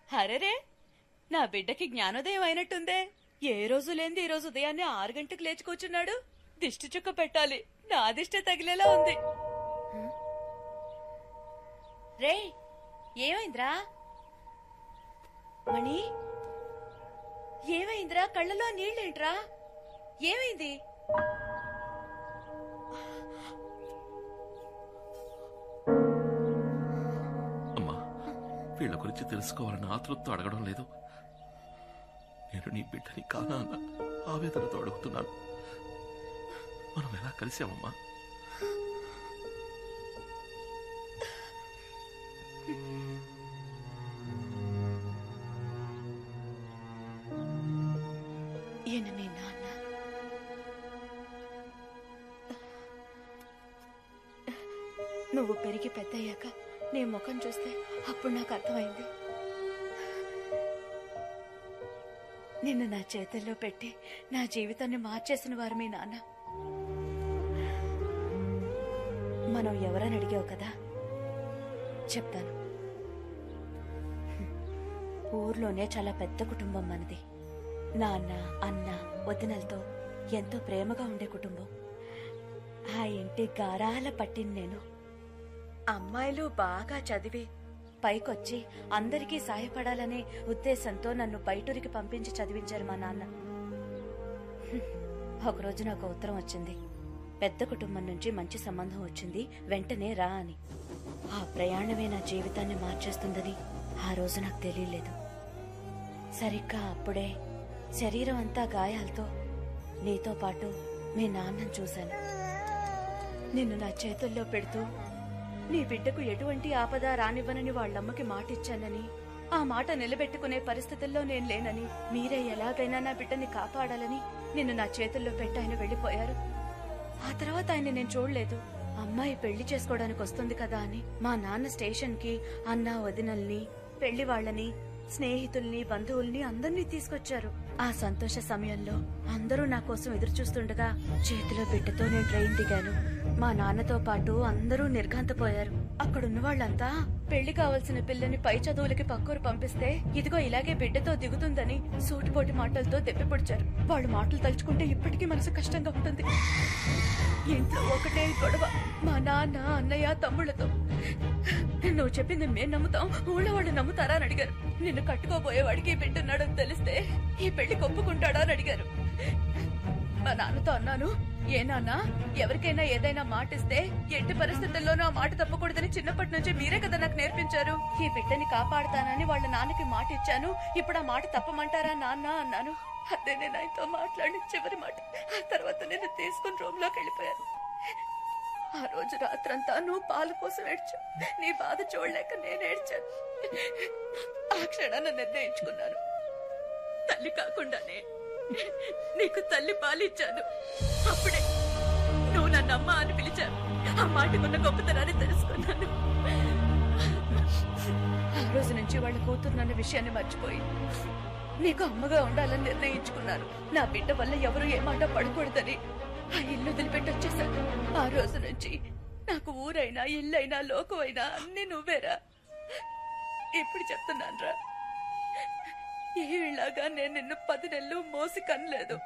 అరెరే, నా బిడ్డకి జ్ఞానోదయం అయినట్టుందే. ఏ రోజు లేంది ఈ రోజు ఉదయాన్నే 6 గంటలకు లేచి కూర్చున్నాడు. దిష్టి చుక్క పెట్టాలి, నా దిష్టి తగిలేలా ఉంది. రే, ఏమైందిరా మణి? ఏమైందిరా? కళ్ళలో నీళ్ళేంట్రా? ఏమైంది? అమ్మా, వీళ్ళ గురించి తెలుసుకోవాలని ఆతృతతో అడగడం లేదు. నేను నీ బిడ్డని కానా అన్న ఆవేదనతో అడుగుతున్నాను. మనం ఎలా కలిసామమ్మా? ఈయన మీ నాన్న. నువ్వు పెరిగి పెద్దయ్యాక నీ ముఖం చూస్తే అప్పుడు నాకు అర్థమైంది. నిన్ను నా చేతుల్లో పెట్టి నా జీవితాన్ని మార్చేసిన వారు మీ నాన్న. మనం ఎవరని అడిగావు కదా, చెప్తాను. ఊర్లోనే చాలా పెద్ద కుటుంబం మనది. నాన్న, అన్న, వదినలతో ఎంతో ప్రేమగా ఉండే కుటుంబం. ఆ ఇంటి గారాల పట్టిన నేను. అమ్మాయిలు బాగా చదివి పైకొచ్చి అందరికీ సాయపడాలనే ఉద్దేశంతో నన్ను బయటూరికి పంపించి చదివించారు మా నాన్న. ఒకరోజు నాకు ఉత్తరం వచ్చింది. పెద్ద కుటుంబం నుంచి మంచి సంబంధం వచ్చింది, వెంటనే రా అని. ఆ ప్రయాణమే నా జీవితాన్ని మార్చేస్తుందని ఆ రోజు నాకు తెలియలేదు. సరిగ్గా అప్పుడే శరీరం అంతా గాయాలతో నీతో పాటు మీ నాన్నను చూశాను. నిన్ను నా చేతుల్లో పెడుతూ నీ బిడ్డకు ఎటువంటి ఆపద రానివ్వనని వాళ్ళమ్మకి మాటిచ్చానని, ఆ మాట నిలబెట్టుకునే పరిస్థితుల్లో నేను లేనని, మీరే ఎలాగైనా నా బిడ్డని కాపాడాలని నిన్ను నా చేతుల్లో పెట్టి ఆయన వెళ్లిపోయారు. ఆ తర్వాత ఆయన నేను చూడలేదు. అమ్మాయి పెళ్లి చేసుకోవడానికి వస్తుంది కదా అని మా నాన్న స్టేషన్ కి అన్న, వదినల్ని, పెళ్లి వాళ్లని, స్నేహితుల్ని, బంధువుల్ని అందర్నీ తీసుకొచ్చారు. ఆ సంతోష సమయంలో అందరూ నా కోసం ఎదురు చూస్తుండగా చేతిలో బిడ్డతో నేను ట్రైన్ దిగాను. మా నాన్నతో పాటు అందరూ నిర్ఘాంతపోయారు. అక్కడున్న వాళ్ళంతా పెళ్లి కావలసిన పిల్లని పై చదువులకి పక్కూరు పంపిస్తే ఇదిగో ఇలాగే బిడ్డతో దిగుతుందని సూటిపోటి మాటలతో దెప్పిపొడిచారు. వాళ్ళు మాటలు తలుచుకుంటే ఇప్పటికీ మనసు కష్టంగా ఉంటుంది. ఇంట్లో ఒకటే గొడవ, మా నాన్న, అన్నయ్య, తమ్ముళ్లతో. నువ్వు చెప్పింది మేం నమ్ముతాం, ఊళ్ళో వాళ్ళు నమ్ముతారా అని అడిగారు. నిన్ను కట్టుకోబోయేవాడికి ఈ బిడ్డ ఉన్నాడని తెలిస్తే ఈ పెళ్లి ఒప్పుకుంటాడా అని అడిగారు. మా నాన్నతో అన్నాను, ఏ నాన్న, ఎవరికైనా ఏదైనా మాటిస్తే ఎట్టి పరిస్థితుల్లోనూ ఆ మాట తప్పకూడదని చిన్నప్పటి నుంచి మీరే కదా నాకు నేర్పించారు. ఈ బిడ్డని కాపాడుతానని వాళ్ళ నాన్నకి మాట ఇచ్చాను, ఇప్పుడు ఆ మాట తప్పమంటారా నాన్న అన్నాను. అదే నేను ఆయనతో మాట్లాడిన చివరి మాట. ఆ తర్వాత నేను తీసుకుని రూమ్ లోకి వెళ్ళిపోయాను. ఆ రోజు రాత్రంతా నువ్వు పాల కోసం ఏడ్చావు. నీ బాధ చూడలేక నేను ఏడ్చాను. ఆ క్షణాన్ని నిర్ణయించుకున్నాను, తల్లి కాకుండానే నీకు తల్లి పాలిచ్చాను. అప్పుడే నువ్వు నన్ను అమ్మ అని పిలిచావు. ఆ మాటకున్న గొప్పతనాన్ని తెలుసుకున్నాను. ఆ రోజు నుంచి వాళ్ళ కూతురు నన్న విషయాన్ని మర్చిపోయి నీకు అమ్మగా ఉండాలని నిర్ణయించుకున్నాను. నా బిడ్డ వల్ల ఎవరు ఏ మాట పడకూడదని ఆ ఇల్లు వదిలిపెట్టొచ్చేశాను. ఆ రోజు నుంచి నాకు ఊరైనా, ఇల్లైనా, లోకమైనా అన్ని నువ్వేరా. ఇప్పుడు చెప్తున్నానురా, ఏలాగా నేను నిన్ను 10 నెలలు మోసి కనలేదు,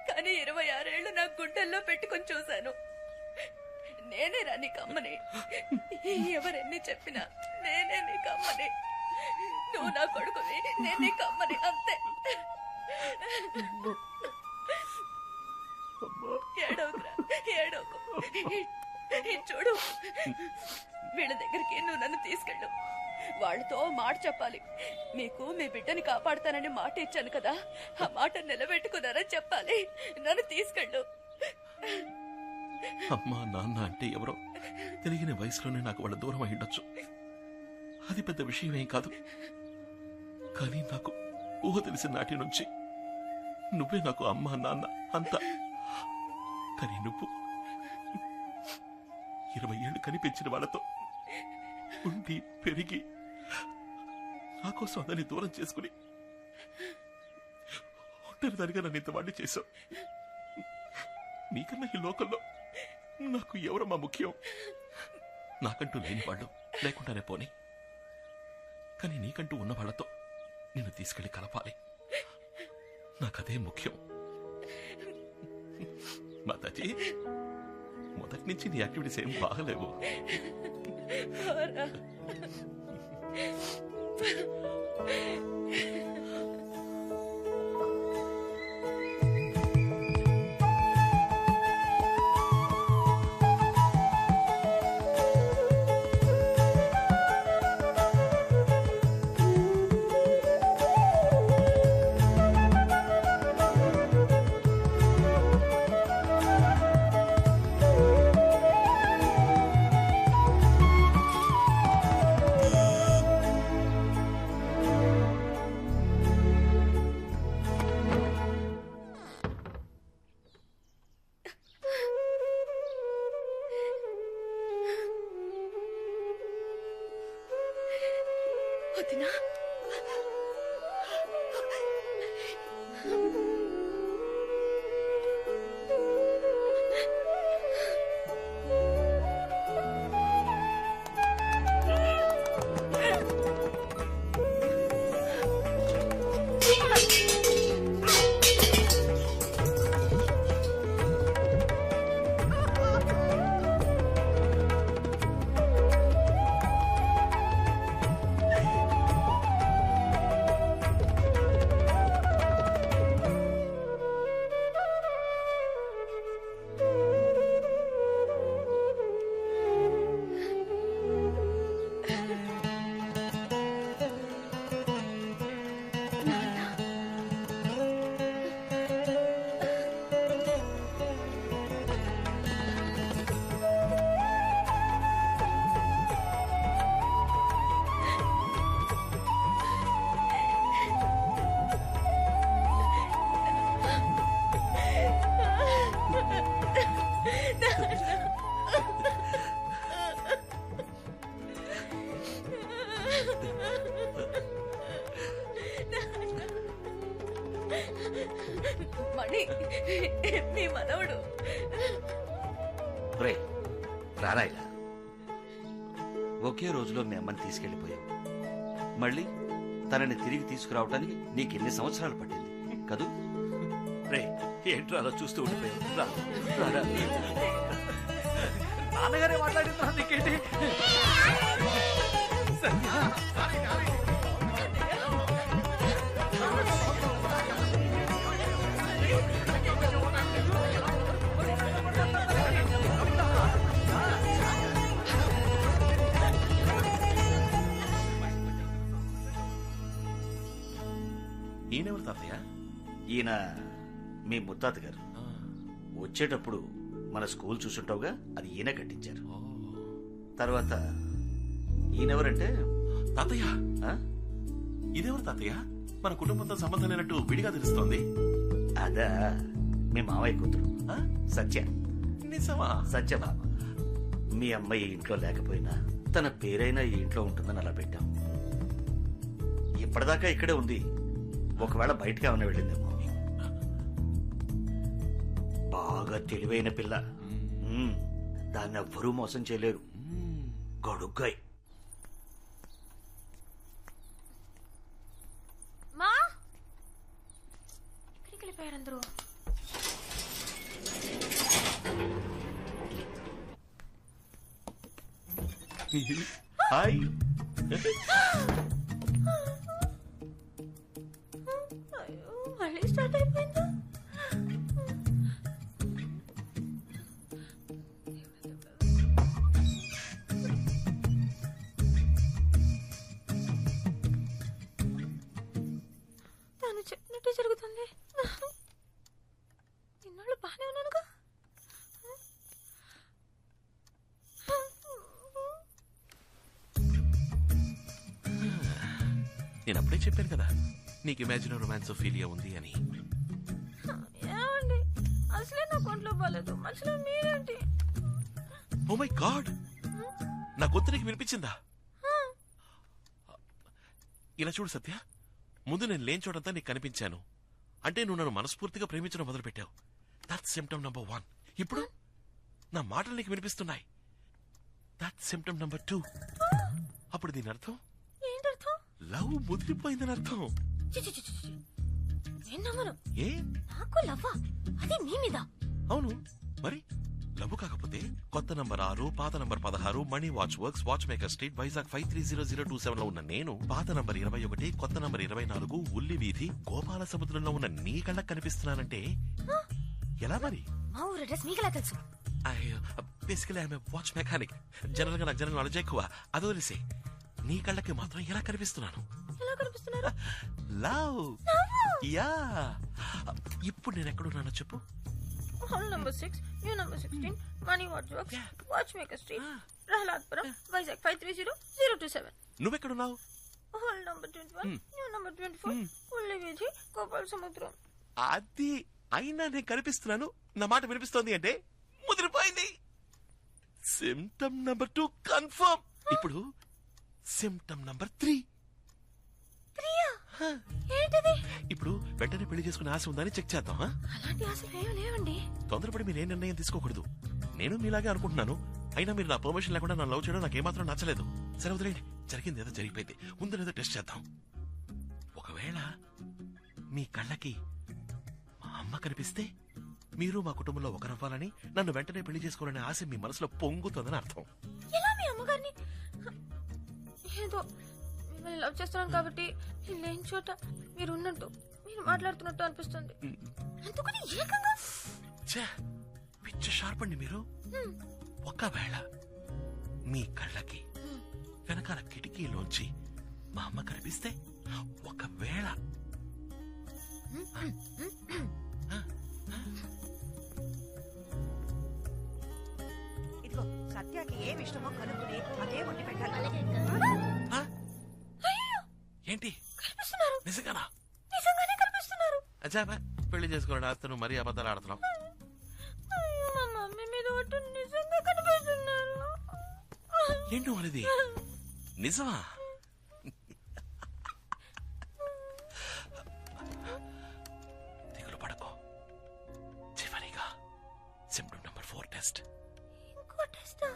కానీ 26 ఏళ్లు నా గుండెల్లో పెట్టుకుని చూశాను. నేనేరా నీకమ్మని. ఎవరెన్ని చెప్పినా నేనే నీకమ్మని. నువ్వు నా కొడుకుని, నేను నీకమ్మని, అంతే. ఏడవకురా, ఏడవకు. చూడు, వీళ్ళ దగ్గరికి నువ్వు నన్ను తీసుకెళ్ళు. వాళ్ళతో మాట చెప్పాలి. మీకు మీ బిడ్డని కాపాడుతానని మాట ఇచ్చాను కదా, ఆ మాట నిలబెట్టుకున్నారని చెప్పాలి. నన్ను తీసుకెళ్ళు. అమ్మా, నాన్న అంటే ఎవరో తెలియని వయసులోనే నాకు వాళ్ళ దూరం అయ్యుండొచ్చు. అది పెద్ద విషయమేం కాదు. కానీ నాకు ఊహ తెలిసిన నాటి నుంచి నువ్వే నాకు అమ్మా, నాన్న అంతా. కానీ నువ్వు 20 ఏళ్లు కనిపించిన వాళ్ళతో ఉండి పెరిగి నా కోసం అందరినీ దూరం చేసుకుని ఒంటరిదానిగా నన్ను ఇంతవాడిని చేశావు. నీకన్నా ఈ లోకంలో నాకు ఎవరమ్మా ముఖ్యం? నాకంటూ లేని వాళ్ళు లేకుండానే పోనీ. కానీ నీకంటూ ఉన్న వాళ్ళతో నిన్ను తీసుకెళ్లి కలపాలి. నాకదే ముఖ్యం. మాతాజీ, మొదటి నుంచి నీ యాక్టివిటీస్ ఏం బాగలేవు. వదినా, మణి, మీ మనవడు. రారా ఇలా. ఒకే రోజులో మీ అమ్మని తీసుకెళ్లిపోయావు. మళ్ళీ తనని తిరిగి తీసుకురావడానికి నీకెన్ని సంవత్సరాలు పట్టింది కదూ? రే, ఏంట్రా అలా చూస్తూ ఉండిపోయావు? రారా. నాన్నగారే మాట్లాడిందా నీకేంటి? ఈయనెవరు తాతయ్య? ఈయన మీ ముత్తాత గారు. వచ్చేటప్పుడు మన స్కూల్ చూసుంటావుగా, అది ఈయన కట్టించారు. తర్వాత ఈయనెవరంటే తాతయ్య. ఆ? ఇదెవరు తాతయ్య? మన కుటుంబంతో సంబంధం లేనట్టు విడిగా తెలుస్తోంది. అదా మీ మావయ్య కూతురు ఆ? సత్య. నిజమా? సత్యభామ. మీ అమ్మాయి ఇంట్లో లేకపోయినా తన పేరైనా ఈ ఇంట్లో ఉంటుందని అలా పెట్టాం. ఇప్పటిదాకా ఇక్కడే ఉంది. ఒకవేళ బయటకు ఏమైనా వెళ్ళిందేమో. బాగా తెలివైన పిల్ల. దాన్ని ఎవ్వరూ మోసం చేయలేరు. గడుగ్గాయి. మా ఎక్కడికి వెళ్ళిపోయారు అందరూ? హాయ్. అయ్యో, మళ్ళీ స్టార్ట్ అయిపోయిందా? తను చెప్పినట్టే జరుగుతుంది. ఇన్నాళ్ళు బాగానే ఉన్నానుగా. నేను అప్పుడే చెప్పాను కదా నీకు ఇమాజిన్ రొమాన్స్ ఫీలియా ఉంది అని. ఏమండి, అసలే నా కొంట్లో బాలేదు, మనుషులు మీరేంటి? ఓ మై గాడ్, నా గొంతు నీకు వినిపించిందా? ఇలా చూడు సత్య, ముందు నేను లేని చోటంతా నీకు కనిపించాను అంటే నువ్వు నన్ను మనస్ఫూర్తిగా ప్రేమించడం మొదలుపెట్టావు. That's symptom number 1. ఇప్పుడు నా మాటలు నీకు వినిపిస్తున్నాయి. That's symptom number 2. అప్పుడు దీని అర్థం ఏంటర్థం? లవ్ ముదిరిపోయిందని అర్థం. చి, చి, చి, చి, చి. నేను నమ్మను. ఏ నాకు లవ్వా? అది నీ మీద. అవును మరి లవ్ కాకపోతే కొత్త నంబర్ 6 పాత number 16 money watch works watch maker street Vizag 530027 లో ఉన్న నేను పాత నంబర్ 21 కొత్త నంబర్ 24 ఉల్లి వీధి గోపాల సముద్రంలో ఉన్న నీ కళ్ళకు కనిపిస్తున్నానంటే ఎలా మరి? మా ఊరు అడ్రస్ మీకెలా తెలుసు? Basically I'm watch mechanic. General గా నాకు జనరల్ నాలెడ్జ్ ఎక్కువ. అది వదిలేసి నీ కళ్ళకి మాత్రం ఎలా కనిపిస్తున్నాను? ఎలా కనిపిస్తున్నారు? Love ya. ఇప్పుడు నేను ఎక్కడున్నానో చెప్పు. Hall number 6 new number 16 money watch works watch maker street Prahladpuram Vizag 530027. నువ్వెక్కడున్నావు? హాల్ నంబర్ 21 న్యూ నంబర్ 24 ఉల్లి వీధి గోపాల సముద్రం. అది అయినా నేను కనిపిస్తున్నాను, నా మాట వినిపిస్తోంది అంటే ముదిరిపోయింది. Symptom number 2 confirm. ఇప్పుడు సిమ్టమ్ నంబర్ 3. ఏంటిది? ఇప్పుడు వెంటనే పెళ్లి చేసుకునే ఆశ ఉందని చెక్ చేద్దాం. అలాంటి ఆశలు ఏమీ లేవండి. తొందరపడి మీరు ఏ నిర్ణయం తీసుకోకూడదు. నేను మీలాగే అనుకుంటున్నాను. అయినా మీరు నా పర్మిషన్ లేకుండా నా లవ్ చేయడం నాకేమాత్రం నచ్చలేదు. సరే వదిలేండి, జరిగింది ఏదో జరిగిపోయింది. ముందు టెస్ట్ చేద్దాం. ఒకవేళ మీ కళ్ళకి మా అమ్మ కనిపిస్తే మీరు మా కుటుంబంలో ఒకరవ్వాలని, నన్ను వెంటనే పెళ్లి చేసుకోవాలనే ఆశ మీ మనసులో పొంగుతుందని అర్థం. ఎలా మీ అమ్మగారిని? ఏదో మిమ్మల్ని లవ్ చేస్తున్నాను కాబట్టి నేను లేని చోట మీరు ఉన్నట్టు, మీరు మాట్లాడుతున్నట్టు అనిపిస్తుంది. అందుకని ఏకంగా ఛే, పిచ్చి షార్ప్ అండి మీరు. ఒకవేళ మీ కళ్ళకి వెనకాల కిటికీలోంచి మా అమ్మ కనిపిస్తే, ఒకవేళ ఇదిగో సత్యాకి ఏమి ఇష్టమో కనుక్కుని అదే వండి పెట్టాలి. ఏంటి కనిపిస్తున్నారు. నిజంగానా? నిజంగానే కనిపిస్తున్నారు. అచ్చాబా, పెళ్లి చేసుకోవాలని ఆడుతున్నావు, మరీ అబద్ధాలు ఆడుతున్నావు. అయ్యో, మా మమ్మీ మీద ఒట్టు నిజంగా కనిపిస్తున్నారు. ఏంటో అనేది నిజమా? దిగులు పడకో. చివరిగా సిమ్టమ్ నంబర్ 4 టెస్ట్. ఇంకో టెస్టా?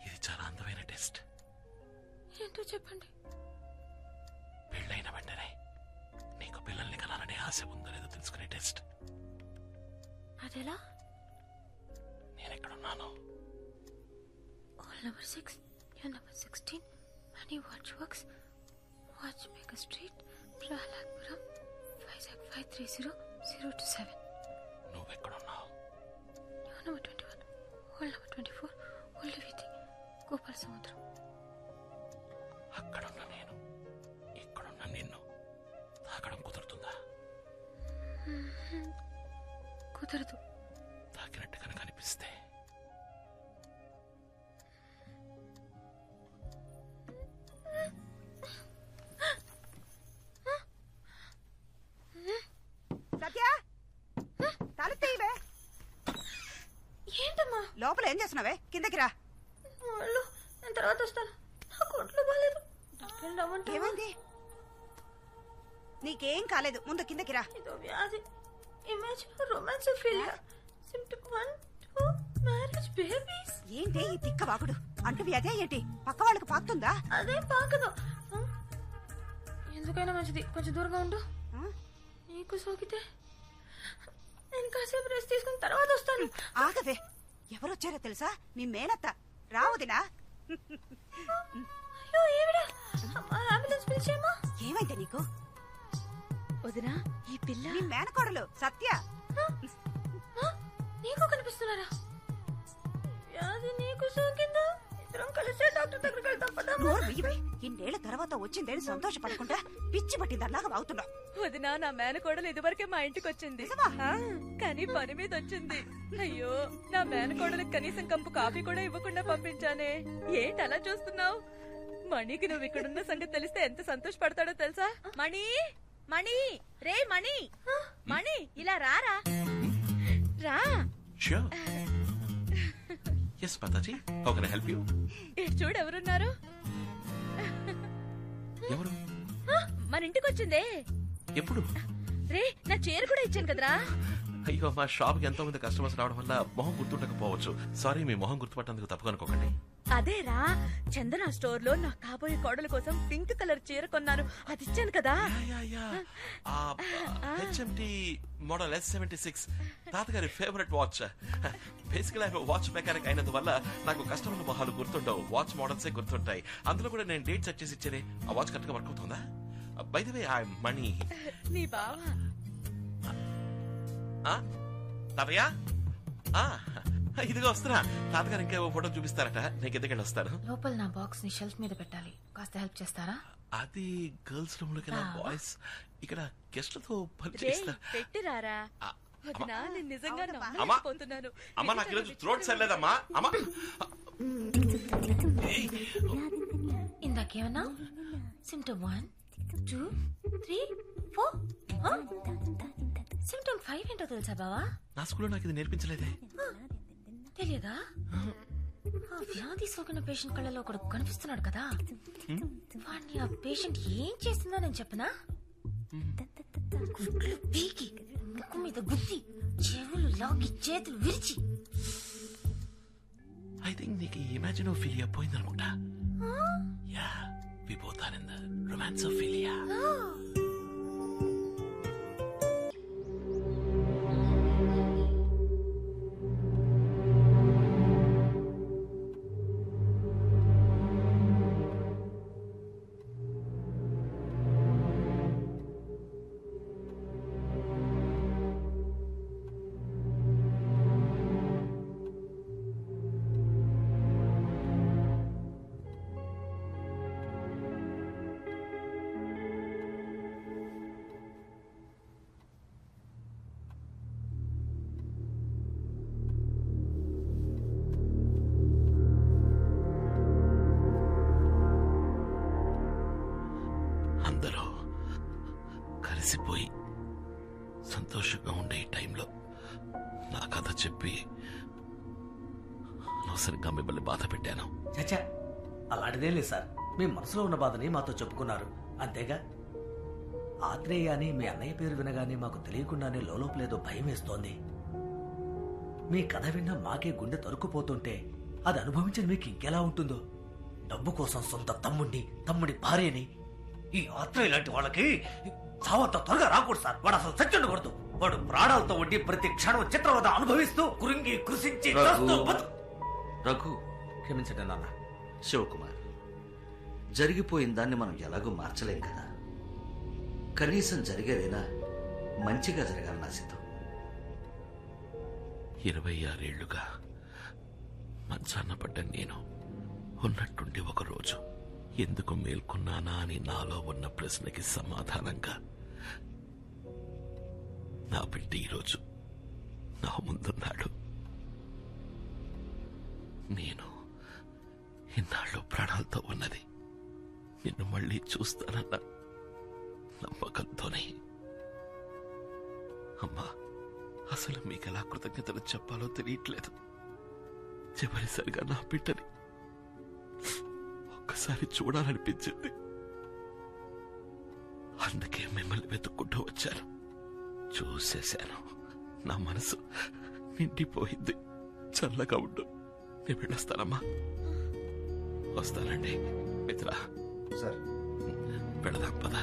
ఇది చాలా అందమైన టెస్ట్. ఏంటో చెప్పండి. పెళ్ళైన వెంటనే నీకు పిల్లల్ని కనాలనే ఆశ ఉందో లేదో తెలుసుకునే టెస్ట్. అదెలా? నేనెక్కడున్నాను? Hall number 6 new number 16 money watch works watch maker street Prahladpuram Vizag 530027. నువ్వెక్కడున్నావు? న్యూ నంబర్ 21 హాల్ నంబర్ 24 ఉల్లి వీధి గోపాల సముద్రం. అక్కడున్న నేను ఇక్కడున్న నిన్ను తాకడం కుదురుతుందా? కుదరదు. తాకినట్టు కనుక అనిపిస్తే సత్య తలెత్తేవే. ఏంటమ్మా? లోపల ఏం చేస్తున్నావే? కిందకి రా. వాళ్ళు నేను తర్వాత వస్తాను. నాకు ఒంట్లో బాగాలేదు. డాక్టర్ రమ్మంటావా? ఏమైంది? నీకేం కాలేదు, ముందు కిందకి రా. ఇదో వ్యాధి. Image romance failure. Symptom 1 2 marriage babies. ఏంటి ఈ తిక్క వాగుడు? అంటువి అదే ఏంటి? పక్క వాళ్ళకి పాకుతుందా? అదేం పాకదు. ఎందుకైనా మంచిది కొంచెం దూరంగా ఉండు. నీకు సోకితే నేను కాసేపు రెస్ట్ తీసుకుని తర్వాత వస్తాను. ఆగవే, ఎవరొచ్చారో తెలుసా? మీ మేనత్త. రావుదినా? అయ్యో ఏమిడా? అంబులెన్స్ పిలిచేమా? ఏమైంది నీకు? వదినా, ఈ పిల్ల నీ మేనకోడలు సత్య. నీకు కనిపిస్తున్నారా? వ్యాధి నీకు సోకిందా? ఇద్దరం కలిసే డాక్టర్ దగ్గరికి వెళ్తాం పదా. నోరు మీవే. ఇన్నేళ్ల తర్వాత వచ్చిందేని సంతోషపడకుండా పిచ్చి పట్టిందల్లాగా వాగుతున్నావు. వదినా, నా మేనకోడలు ఇదివరకే మా ఇంటికి వచ్చింది. నిజమా? కానీ పని మీద వచ్చింది. అయ్యో, నా మేనకోడలకు కనీసం కంపు కాఫీ కూడా ఇవ్వకుండా పంపించానే. ఏంటి అలా చూస్తున్నావు? మణికి నువ్వు ఇక్కడున్న సంగతి తెలిస్తే ఎంత సంతోషపడతాడో తెలుసా? మణి, మణి, రే మణి, మణి, ఇలా రారా. రా. Sure. Yes, Mataji. How can I help you? ఇటు చూడు ఎవరున్నారు. ఎవరు? మన ఇంటికి వచ్చిందే. ఎప్పుడు? రే, నా చీర కూడా ఇచ్చాను కదరా. అయ్యో, మా షాప్ కి ఎంతో మంది కస్టమర్స్ రావడం వల్ల మొహం గుర్తుండకపోవచ్చు. సారీ, మీ మొహం గుర్తుపట్టేందుకు తప్పుగా అనుకోకండి. అదేరా చందన స్టోర్ లో నా కాబోయే కోడల కోసం పింక్ కలర్ చీర కొన్నాను, అది ఇచ్చాను కదా. హెచ్ఎంటి మోడల్ S76 తాతగారి ఫేవరెట్ వాచ్. బేసికల్ ఆయన వాచ్ మెకానిక్ అయినందువల్ల నాకు కస్టమర్ల మొహాలు గుర్తుండవు, వాచ్ మోడల్సే గుర్తుంటాయి. అందులో కూడా నేను డేట్ సెట్ చేసి ఇచ్చేనే. ఆ వాచ్ కరెక్ట్ గా వర్క్ అవుతుందా? By the way I money. నీ బావా తాతయ్య ఇదిగో వస్తున్నా. తాతగారు ఇంకా ఫోటో చూపిస్తారట, నేను కిందకెళ్ళి వస్తాను. లోపల నా బాక్స్ ని షెల్ఫ్ మీద పెట్టాలి, కాస్త హెల్ప్ చేస్తారా? అది గర్ల్స్ రూమ్ లోకి బాయ్స్ ఇక్కడ గెస్ట్లతో పని చేస్తా. పెట్టిరారా వదినా, నేను నిజంగా అమ్మా నమ్మలేకపోతున్నాను. అమ్మా నాకు ఈరోజు థ్రోట్ సరిలేదమ్మా. అమ్మా ఇందాకేమన్నా సిమ్టమ్ 1 2 3 4 సిమ్టమ్ 5 ఏంటో తెలుసా బావా? నా స్కూల్లో నాకు ఇది నేర్పించలేదే. తెలియదా? ఆ వ్యాధి సోకిన పేషెంట్ కళ్ళలో ఒకడు కనిపిస్తున్నాడు కదా, వాడిని ఆ పేషెంట్ ఏం చేస్తుందో నేను చెప్పనా? గుడ్లు పీకి ముక్కు మీద గుద్ది చెవులు లాగి చేతులు విరిచి. ఐ థింక్ నీకు ఇమాజినోఫిలియా పోయిందనుకుంటా. Ya we both are in the romansophilia. అందరూ కలిసిపోయి సంతోషంగా ఉండే ఈ టైంలో నా కథ చెప్పి అనవసరంగా మిమ్మల్ని బాధ పెట్టాను. చచ్చా, అలాంటిదేం లేదు సార్. మీ మనసులో ఉన్న బాధని మాతో చెప్పుకున్నారు అంతేగా. ఆత్రేయ అని మీ అన్నయ్య పేరు వినగానే మాకు తెలియకుండానే లోపలేదో భయం వేస్తోంది. మీ కథ విన్నా మాకే గుండె తరుక్కుపోతుంటే అది అనుభవించిన మీకు ఇంకెలా ఉంటుందో. డబ్బు కోసం సొంత తమ్ముడి భార్యని ఈ ఆత్రేయ లాంటి వాళ్ళకి చావంత త్వరగా రాకూడదు సార్. వాడు అసలు చచ్చుండకూడదు. వాడు ప్రాణాలతో ఉండి ప్రతి క్షణం చిత్రవద అనుభవిస్తూ కురింగి కృషించి రఘు, క్షమించండి నాన్న. శివకుమార్, జరిగిపోయిన దాన్ని మనం ఎలాగో మార్చలేం కదా. కనీసం జరిగేదైనా మంచిగా జరగాలని ఆశిద్దాం. 26 ఏళ్లుగా మంచాన్న పడ్డ నేను ఉన్నట్టుండి ఒకరోజు ఎందుకు మేల్కొన్నానా అని నాలో ఉన్న ప్రశ్నకి సమాధానంగా నా బిడ్డ ఈరోజు నా ముందున్నాడు. నేను ఇన్నాళ్ళు ప్రాణాలతో ఉన్నది నిన్ను మళ్ళీ చూస్తానన్న నమ్మకంతోనే. అమ్మా, అసలు మీకెలా కృతజ్ఞతలు చెప్పాలో తెలియట్లేదు. చివరిసరిగా నా బిడ్డని ఒక్కసారి చూడాలనిపించింది. అందుకే మిమ్మల్ని వెతుక్కుంటూ వచ్చాను. చూసేశాను. నా మనసు నిండిపోయింది. చల్లగా ఉండు. నేను వెళ్ళొస్తానమ్మా. వస్తానండి మిత్రా. సార్, వెళదాం పదా.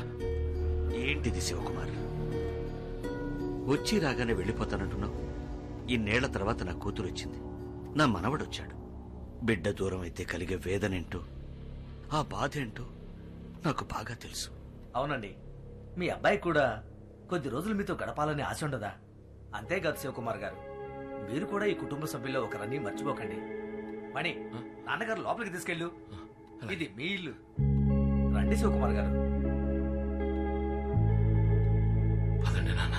ఏంటిది శివకుమార్, వచ్చి రాగానే వెళ్ళిపోతానంటున్నావు? ఇన్నేళ్ల తర్వాత నా కూతురు వచ్చింది, నా మనవడొచ్చాడు. బిడ్డ దూరం అయితే కలిగే వేదనేంటో, ఆ బాధ ఏంటో నాకు బాగా తెలుసు. అవునండి, మీ అబ్బాయి కూడా కొద్ది రోజులు మీతో గడపాలని ఆశ ఉండదా? అంతేకాదు శివకుమార్ గారు, మీరు కూడా ఈ కుటుంబ సభ్యుల్లో ఒకరని మర్చిపోకండి. మణి, నాన్నగారు లోపలికి తీసుకెళ్ళు. ఇది మీ ఇల్లు. రండి శివకుమార్ గారు. పదండి నాన్న.